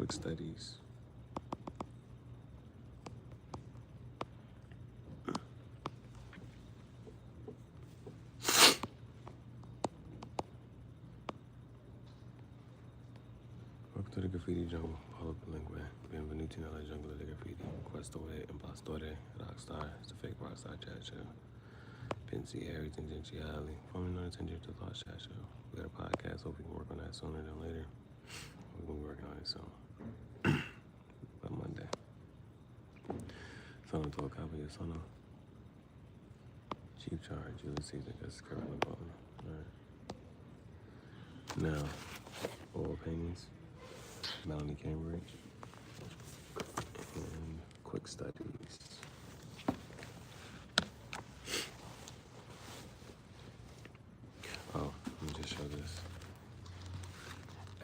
quick studies. Welcome to the graffiti jungle. Follow the link, man. Benvenuti nella giungla del graffiti. Questo è impostore, rockstar. It's the fake rockstar chat show. Gihareh, Gihareh. Formerly known as Ginger to Thoughts chat show. We got a podcast. Hope we can work on that sooner than later. We're gonna be working on it soon. By Monday. Sono to a copy of Sono. Cheap charge, Ulysses, I guess, currently going. Alright. Now, oil paintings, Melanie Cambridge, and quick studies. Oh, let me just show this.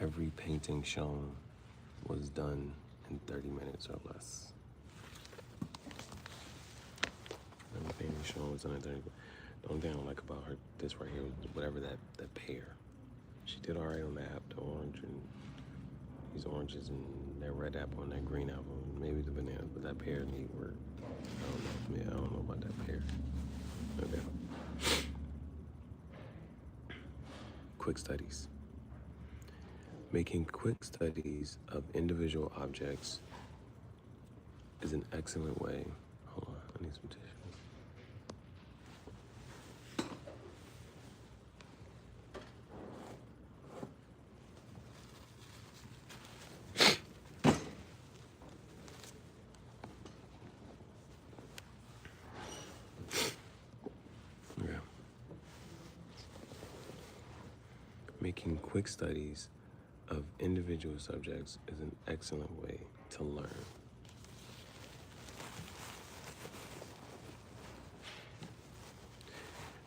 Every painting shown was done in 30 minutes or less. Every painting shown was done in 30 minutes. The only thing I don't like about her, this right here, whatever that pear. She did all right on the app, the orange, and these oranges, and that red apple, and that green apple, and maybe the bananas, but that pear need work. I don't know about that pear. Okay. Quick studies. Making quick studies of individual objects is an excellent way. Hold on, I need some tissue. Okay. Making quick studies of individual subjects is an excellent way to learn.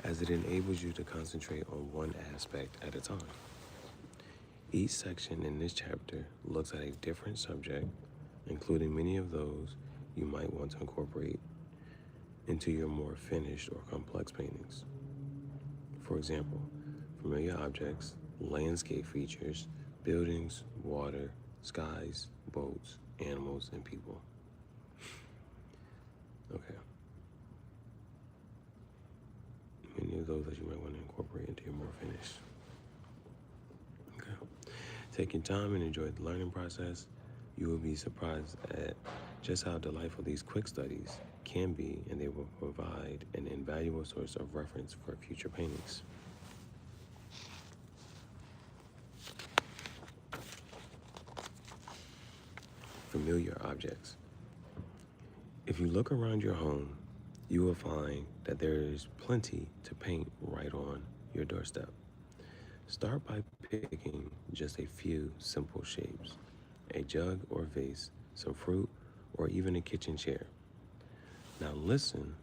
As it enables you to concentrate on one aspect at a time. Each section in this chapter looks at a different subject, including many of those you might want to incorporate into your more finished or complex paintings. For example, familiar objects, landscape features, buildings, water, skies, boats, animals, and people. Okay. Many of those that you might want to incorporate into your more finished. Okay. Take your time and enjoy the learning process. You will be surprised at just how delightful these quick studies can be, and they will provide an invaluable source of reference for future paintings. Familiar objects. If you look around your home, you will find that there is plenty to paint right on your doorstep. Start by picking just a few simple shapes: a jug or vase, some fruit, or even a kitchen chair. Now listen,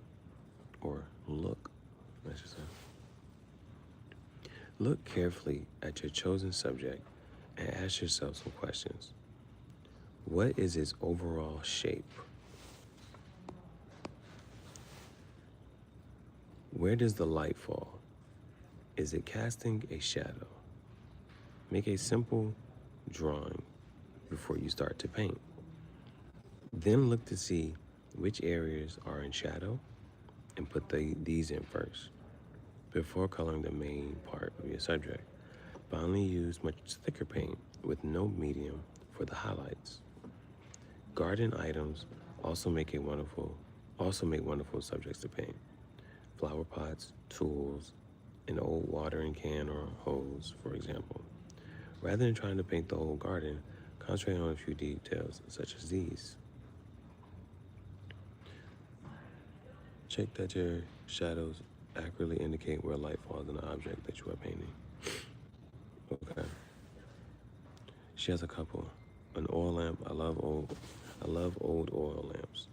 or look, I should say. Look carefully at your chosen subject and ask yourself some questions. What is its overall shape? Where does the light fall? Is it casting a shadow? Make a simple drawing before you start to paint. Then look to see which areas are in shadow and put these in first before coloring the main part of your subject. Finally, use much thicker paint with no medium for the highlights. Garden items also make wonderful subjects to paint. Flower pots, tools, an old watering can or hose, for example. Rather than trying to paint the whole garden, concentrate on a few details such as these. Check that your shadows accurately indicate where light falls on the object that you are painting. Okay. She has a couple. An oil lamp. I love old oil lamps.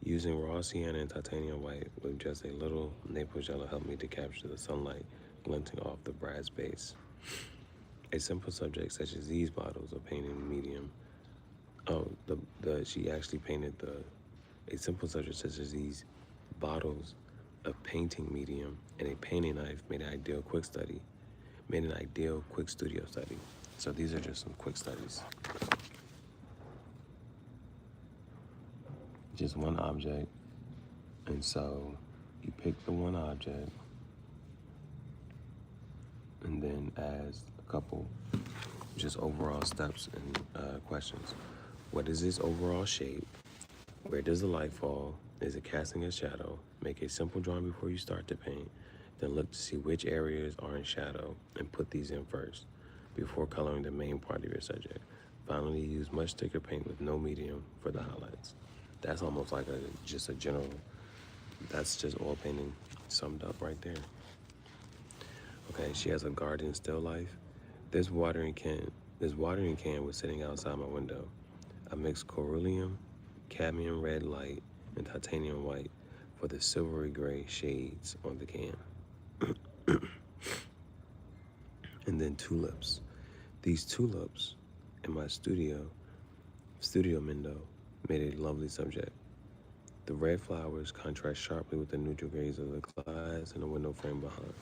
Using raw sienna and titanium white with just a little maple jello helped me to capture the sunlight glinting off the brass base. A simple subject such as these bottles of painting medium. She actually painted a simple subject such as these bottles of painting medium and a painting knife made an ideal quick studio study. So these are just some quick studies. just one object. And so you pick the one object and then as a couple just overall steps and questions. What is its overall shape? Where does the light fall? Is it casting a shadow? Make a simple drawing before you start to paint. Then look to see which areas are in shadow and put these in first before coloring the main part of your subject. Finally, use much thicker paint with no medium for the highlights. That's almost like just a general, that's just oil painting summed up right there. Okay, she has a garden still life. This watering can was sitting outside my window. I mixed cerulean, cadmium red light, and titanium white for the silvery gray shades on the can. And then tulips. These tulips in my studio window, made a lovely subject. The red flowers contrast sharply with the neutral grays of the glass and the window frame behind.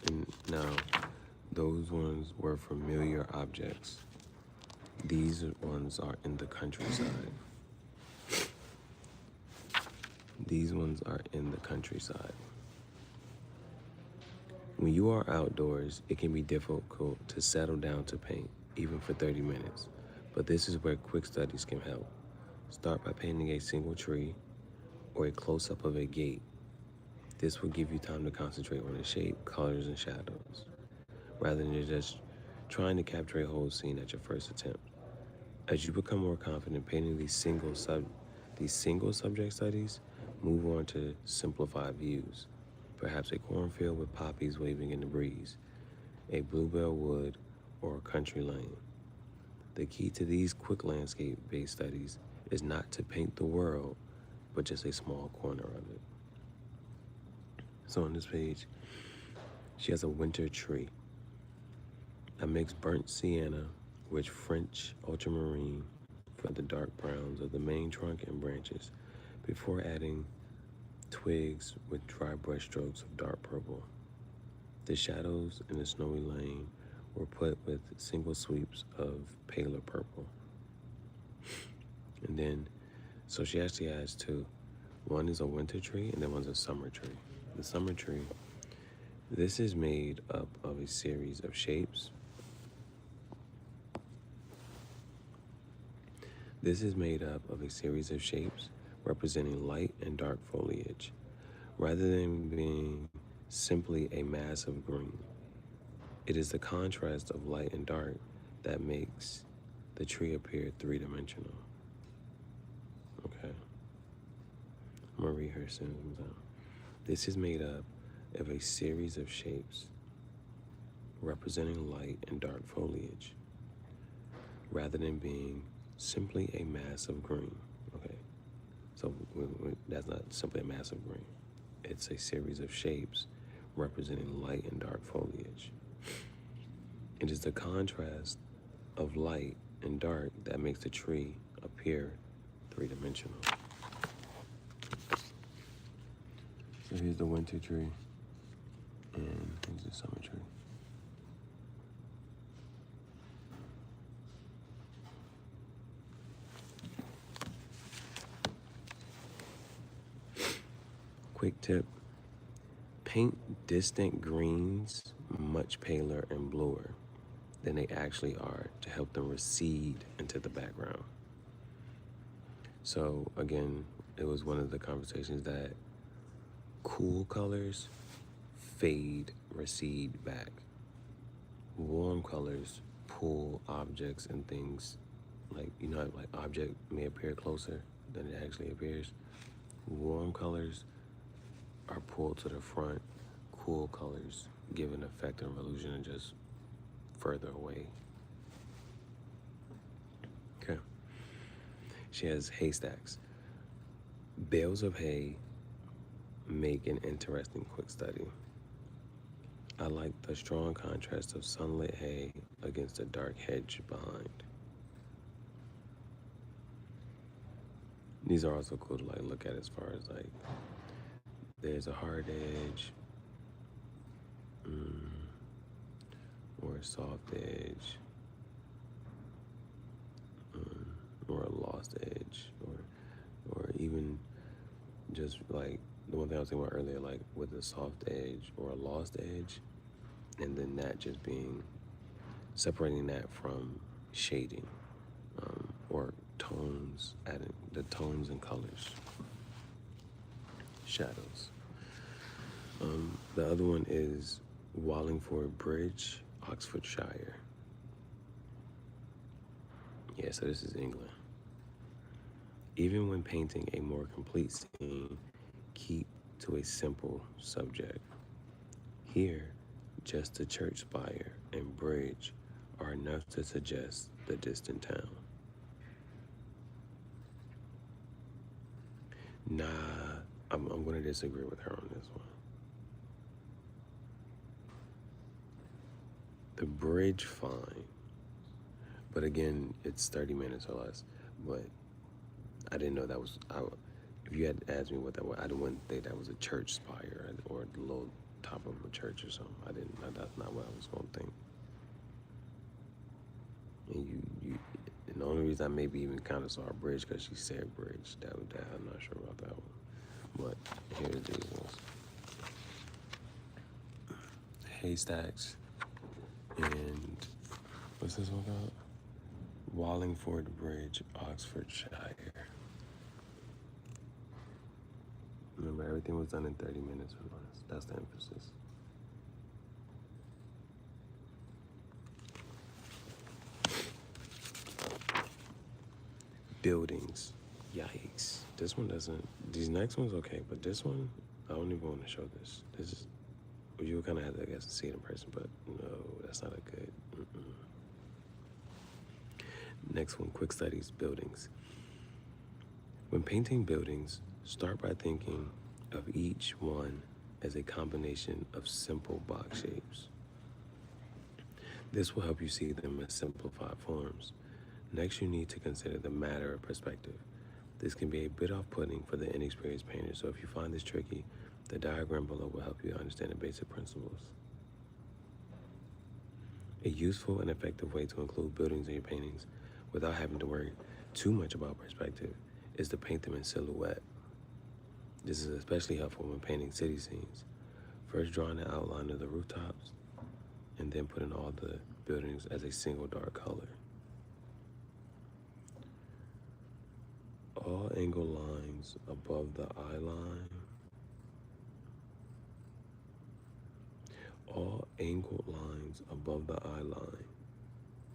And now, those ones were familiar objects. These ones are in the countryside. These ones are in the countryside. When you are outdoors, it can be difficult to settle down to paint, even for 30 minutes. But this is where quick studies can help. Start by painting a single tree or a close-up of a gate. This will give you time to concentrate on the shape, colors, and shadows, rather than just trying to capture a whole scene at your first attempt. As you become more confident painting these single subject studies, move on to simplified views. Perhaps a cornfield with poppies waving in the breeze, a bluebell wood, or a country lane. The key to these quick landscape-based studies is not to paint the world, but just a small corner of it. So on this page, she has a winter tree. I mixed burnt sienna with French ultramarine for the dark browns of the main trunk and branches, before adding twigs with dry brush strokes of dark purple. The shadows in the snowy lane were put with single sweeps of paler purple. And then, so she actually has two. One is a winter tree and then one's a summer tree. The summer tree, this is made up of a series of shapes. This is made up of a series of shapes representing light and dark foliage, rather than being simply a mass of green. It is the contrast of light and dark that makes the tree appear three-dimensional. Okay. I'm gonna read her sentence out. This is made up of a series of shapes representing light and dark foliage, rather than being simply a mass of green. Okay, so that's not simply a mass of green. It's a series of shapes representing light and dark foliage. It is the contrast of light and dark that makes the tree appear three-dimensional. So here's the winter tree, and here's the summer tree. Quick tip, paint distant greens much paler and bluer than they actually are to help them recede into the background. So again, it was one of the conversations that cool colors fade, recede back. Warm colors pull objects and things, like, you know, like object may appear closer than it actually appears. Warm colors are pulled to the front. Cool colors give an effect of illusion and just further away. Okay. She has haystacks. Bales of hay make an interesting quick study. I like the strong contrast of sunlit hay against the dark hedge behind. These are also cool to like look at as far as like there's a hard edge, or a soft edge, or a lost edge, or even just like the one thing I was thinking about earlier, like with a soft edge or a lost edge, and then that just being separating that from shading, or tones, adding the tones and colors, shadows. The other one is Wallingford Bridge, Oxfordshire. Yeah, so this is England. Even when painting a more complete scene, keep to a simple subject. Here, just the church spire and bridge are enough to suggest the distant town. Nah, I'm going to disagree with her on this one. The bridge, fine. But again, it's 30 minutes or less. But I didn't know that was, if you had asked me what that was, I wouldn't think that was a church spire or the little top of a church or something. That's not what I was going to think. And the only reason I maybe even kind of saw a bridge because she said bridge. That I'm not sure about that one. But here's these ones. Haystacks and what's this one called? Wallingford Bridge, Oxfordshire. Remember, everything was done in 30 minutes or less. That's the emphasis. Buildings. Yikes. This one doesn't, these next ones okay, but this one, I don't even want to show this. This is, you would kind of have to, I guess, see it in person, but no, that's not a good, Next one, quick studies, buildings. When painting buildings, start by thinking of each one as a combination of simple box shapes. This will help you see them as simplified forms. Next, you need to consider the matter of perspective. This can be a bit off-putting for the inexperienced painter, so if you find this tricky, the diagram below will help you understand the basic principles. A useful and effective way to include buildings in your paintings without having to worry too much about perspective is to paint them in silhouette. This is especially helpful when painting city scenes. First drawing the outline of the rooftops, and then putting all the buildings as a single dark color. All angle lines above the eye line. All angled lines above the eye line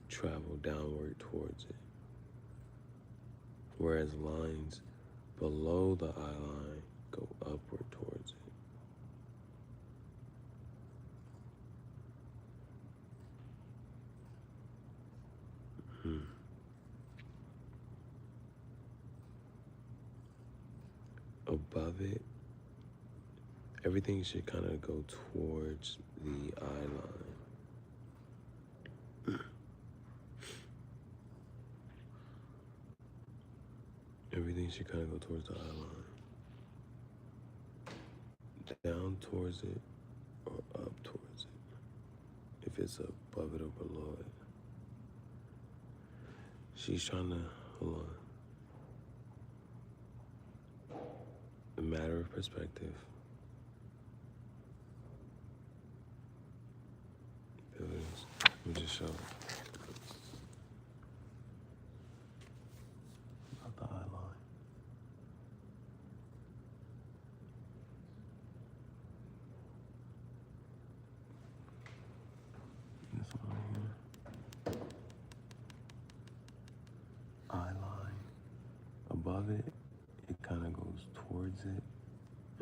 travel downward towards it, whereas lines below the eye line go upward towards it. Above it, everything should kind of go towards the eye line. Everything should kind of go towards the eye line. Down towards it or up towards it. If it's above it or below it. She's trying to, hold on. A matter of perspective. Buildings. Let me just show. Not the eye line. This one right here. Eye line. Above it, it kind of goes towards it.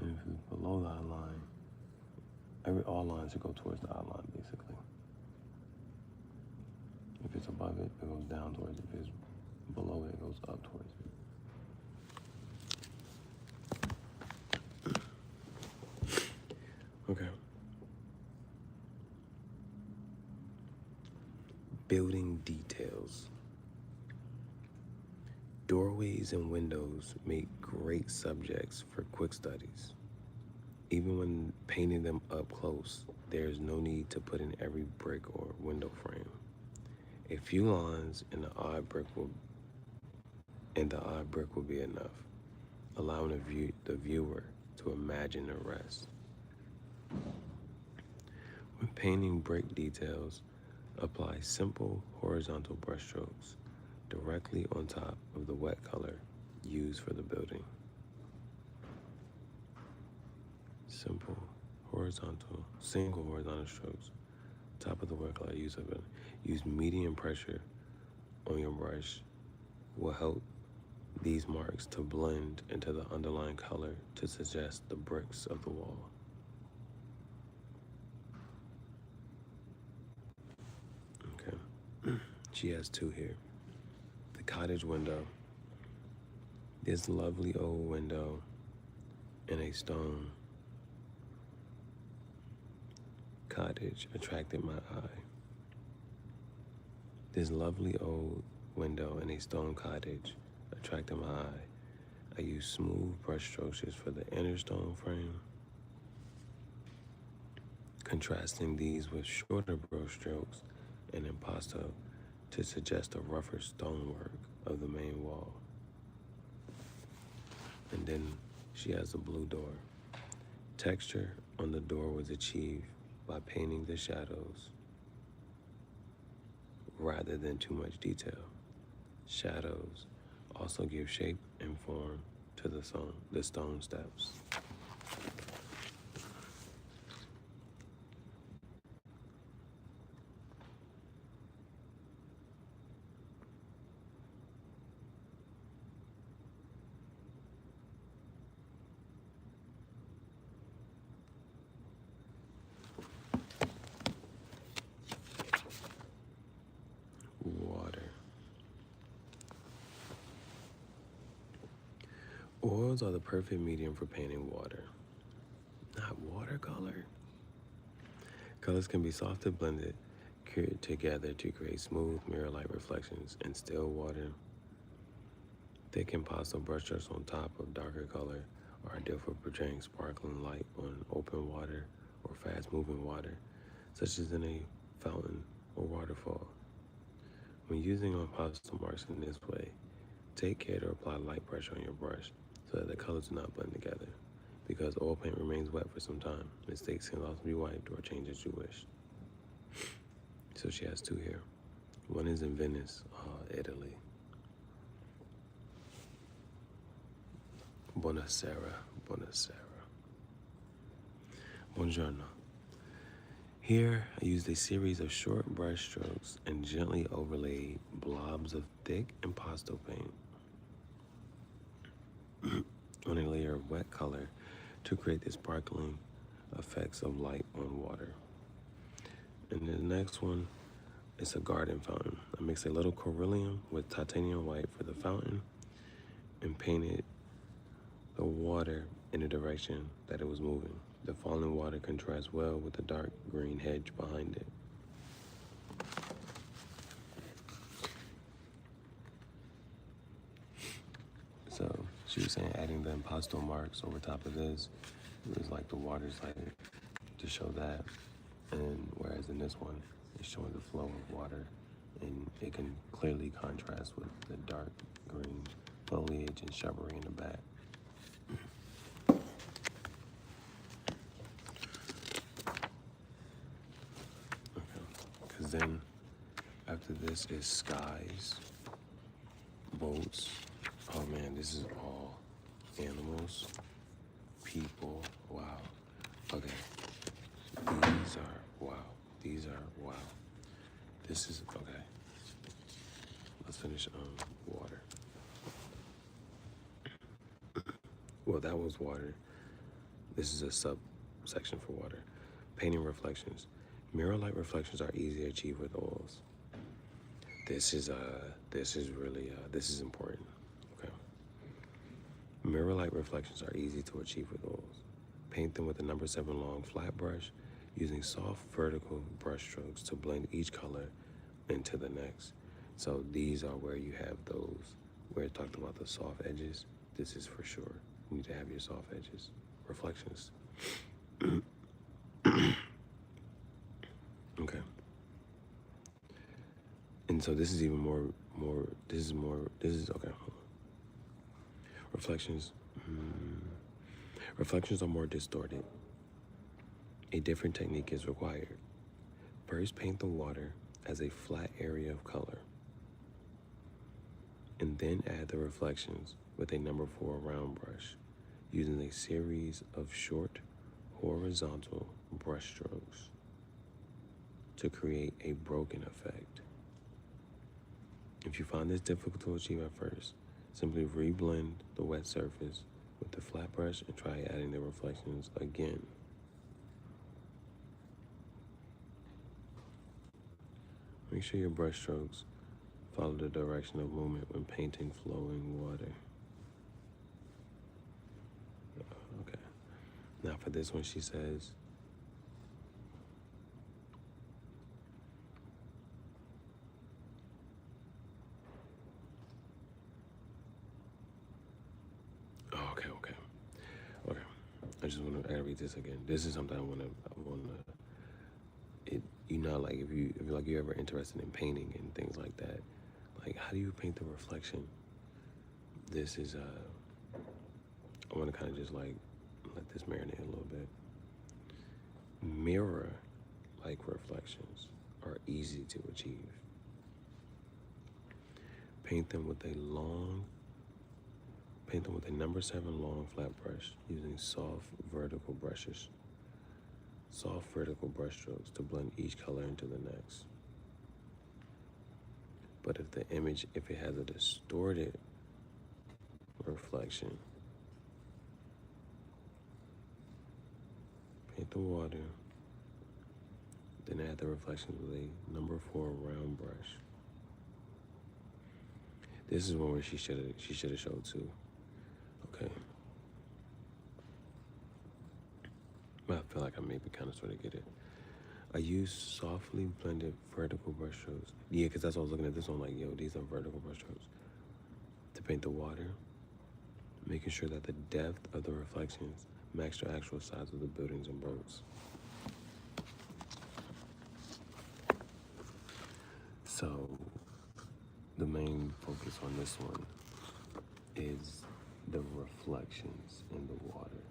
And if it's below the eye line, all lines should go towards the eye line, basically. If it's above it, it goes down towards it. If it's below it, it goes up towards it. Okay. Building details. Doorways and windows make great subjects for quick studies. Even when painting them up close, there is no need to put in every brick or window frame. A few lines and the odd brick will be enough, allowing the viewer to imagine the rest. When painting brick details, apply simple horizontal brushstrokes directly on top of the wet color used for the building. Single horizontal strokes, top of the wet color used for the building. Use medium pressure on your brush will help these marks to blend into the underlying color to suggest the bricks of the wall. Okay, she has two here. The cottage window. This lovely old window in a stone cottage attracted my eye. This lovely old window in a stone cottage attracted my eye. I used smooth brush strokes for the inner stone frame, contrasting these with shorter brush strokes and impasto to suggest a rougher stonework of the main wall. And then she has a blue door. Texture on the door was achieved by painting the shadows rather than too much detail. Shadows also give shape and form to the stone steps. Water. Oils are the perfect medium for painting water, not watercolor. Colors can be softly blended together to create smooth mirror-like reflections in still water. Thick impasto brushstrokes on top of darker color are ideal for portraying sparkling light on open water or fast-moving water, such as in a fountain or waterfall. When using impasto marks in this way, take care to apply light pressure on your brush so that the colors do not blend together. Because oil paint remains wet for some time, mistakes can also be wiped or changed as you wish. So she has two here. One is in Venice, Italy. Buonasera. Buongiorno. Here, I used a series of short brush strokes and gently overlaid blobs of thick impasto paint on a layer of wet color to create the sparkling effects of light on water. And the next one is a garden fountain. I mixed a little coryllium with titanium white for the fountain and painted the water in the direction that it was moving. The falling water contrasts well with the dark green hedge behind it. So she was saying adding the impasto marks over top of this, it was like the water's like to show that. And whereas in this one, it's showing the flow of water and it can clearly contrast with the dark green foliage and shrubbery in the back. Because then after this is skies, boats. Oh man, this is all animals, people. Wow. Okay. These are wow. This is okay. Let's finish water. Well, that was water. This is a subsection for water. Painting reflections. Mirror-like reflections are easy to achieve with oils. This is important. Okay. Mirror-like reflections are easy to achieve with oils. Paint them with a number 7 long flat brush, using soft vertical brush strokes to blend each color into the next. So these are where you have those where it talked about the soft edges, this is for sure. You need to have your soft edges. Reflections. Okay. And so this is even this is, okay. Reflections. Reflections are more distorted. A different technique is required. First, paint the water as a flat area of color, and then add the reflections with a number 4 round brush using a series of short horizontal brush strokes to create a broken effect. If you find this difficult to achieve at first, simply reblend the wet surface with the flat brush and try adding the reflections again. Make sure your brush strokes follow the direction of movement when painting flowing water. Okay. Now for this one, she says, okay. I just want to read this again. This is something I want to, you know, like if you're ever interested in painting and things like that, like how do you paint the reflection? This is, I want to kind of just like let this marinate a little bit. Mirror-like reflections are easy to achieve. Paint them with a number 7 long flat brush using soft vertical brush strokes to blend each color into the next. But if it has a distorted reflection, paint the water, then add the reflections with a number 4 round brush. This is one where she should have showed too. Okay. I feel like I maybe kind of sort of get it. I use softly blended vertical brush strokes. Yeah, because that's what I was looking at this one, like, yo, these are vertical brush strokes. To paint the water, making sure that the depth of the reflections match the actual size of the buildings and boats. So, the main focus on this one is the reflections in the water.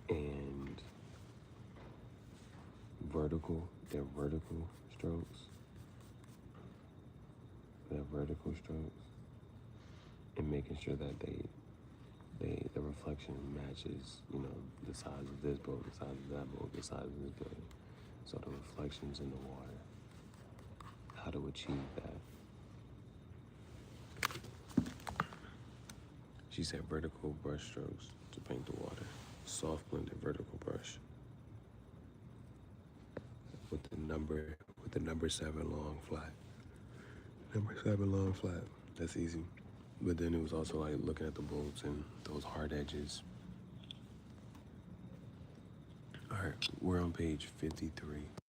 And they're vertical strokes. And making sure that the reflection matches, you know, the size of this boat, the size of that boat, the size of this building. So the reflections in the water. How to achieve that. She said vertical brush strokes to paint the water. Soft blended vertical brush. With the number 7 long flat. Number 7 long flat. That's easy. But then it was also like looking at the bolts and those hard edges. All right, we're on page 53.